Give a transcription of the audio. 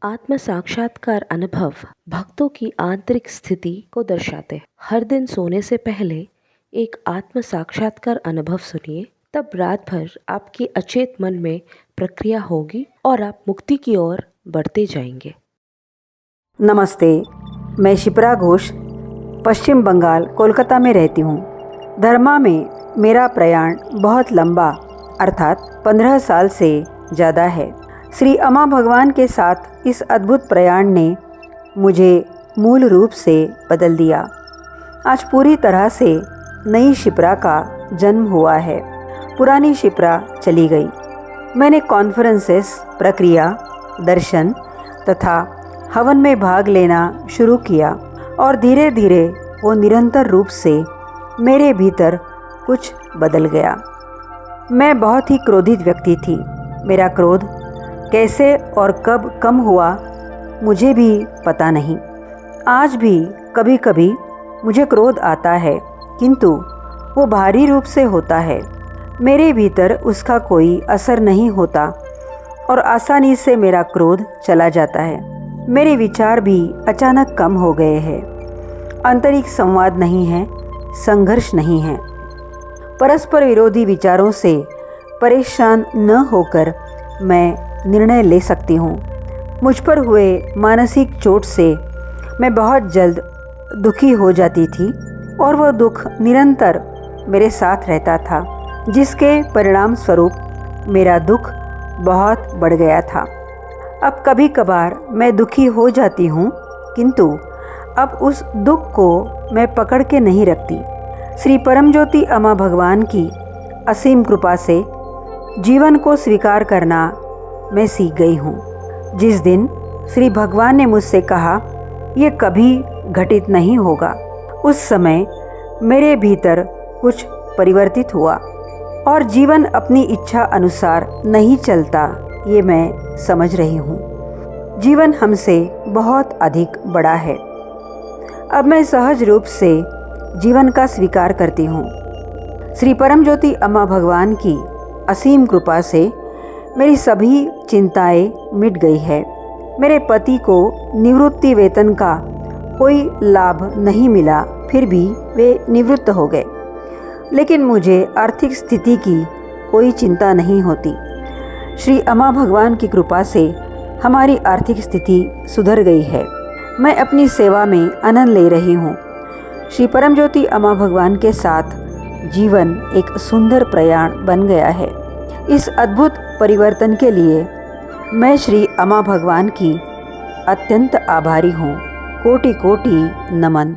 आत्म साक्षात्कार अनुभव भक्तों की आंतरिक स्थिति को दर्शाते हैं। हर दिन सोने से पहले एक आत्म साक्षात्कार अनुभव सुनिए, तब रात भर आपके अचेत मन में प्रक्रिया होगी और आप मुक्ति की ओर बढ़ते जाएंगे। नमस्ते, मैं शिप्रा घोष पश्चिम बंगाल कोलकाता में रहती हूँ। धर्मा में मेरा प्रयाण बहुत लंबा अर्थात 15 साल से ज़्यादा है। श्री अम्मा भगवान के साथ इस अद्भुत प्रयाण ने मुझे मूल रूप से बदल दिया। आज पूरी तरह से नई शिप्रा का जन्म हुआ है। पुरानी शिप्रा चली गई। मैंने कॉन्फ्रेंसेस, प्रक्रिया, दर्शन तथा हवन में भाग लेना शुरू किया और धीरे धीरे वो निरंतर रूप से मेरे भीतर कुछ बदल गया। मैं बहुत ही क्रोधित व्यक्ति थी। मेरा क्रोध कैसे और कब कम हुआ मुझे भी पता नहीं। आज भी कभी कभी मुझे क्रोध आता है, किंतु वो भारी रूप से होता है। मेरे भीतर उसका कोई असर नहीं होता और आसानी से मेरा क्रोध चला जाता है। मेरे विचार भी अचानक कम हो गए हैं। आंतरिक संवाद नहीं है, संघर्ष नहीं है। परस्पर विरोधी विचारों से परेशान न होकर मैं निर्णय ले सकती हूँ। मुझ पर हुए मानसिक चोट से मैं बहुत जल्द दुखी हो जाती थी और वह दुख निरंतर मेरे साथ रहता था, जिसके परिणाम स्वरूप मेरा दुख बहुत बढ़ गया था। अब कभी कभार मैं दुखी हो जाती हूँ, किंतु अब उस दुख को मैं पकड़ के नहीं रखती। श्री परमज्योति अम्मा भगवान की असीम कृपा से जीवन को स्वीकार करना मैं सीख गई हूँ। जिस दिन श्री भगवान ने मुझसे कहा ये कभी घटित नहीं होगा, उस समय मेरे भीतर कुछ परिवर्तित हुआ और जीवन अपनी इच्छा अनुसार नहीं चलता, ये मैं समझ रही हूँ। जीवन हमसे बहुत अधिक बड़ा है। अब मैं सहज रूप से जीवन का स्वीकार करती हूँ। श्री परमज्योति अम्मा भगवान की असीम कृपा से मेरी सभी चिंताएं मिट गई है। मेरे पति को निवृत्ति वेतन का कोई लाभ नहीं मिला, फिर भी वे निवृत्त हो गए। लेकिन मुझे आर्थिक स्थिति की कोई चिंता नहीं होती। श्री अम्मा भगवान की कृपा से हमारी आर्थिक स्थिति सुधर गई है। मैं अपनी सेवा में आनंद ले रही हूँ। श्री परमज्योति अम्मा भगवान के साथ जीवन एक सुंदर प्रयाण बन गया है। इस अद्भुत परिवर्तन के लिए मैं श्री अम्मा भगवान की अत्यंत आभारी हूँ। कोटि कोटि नमन।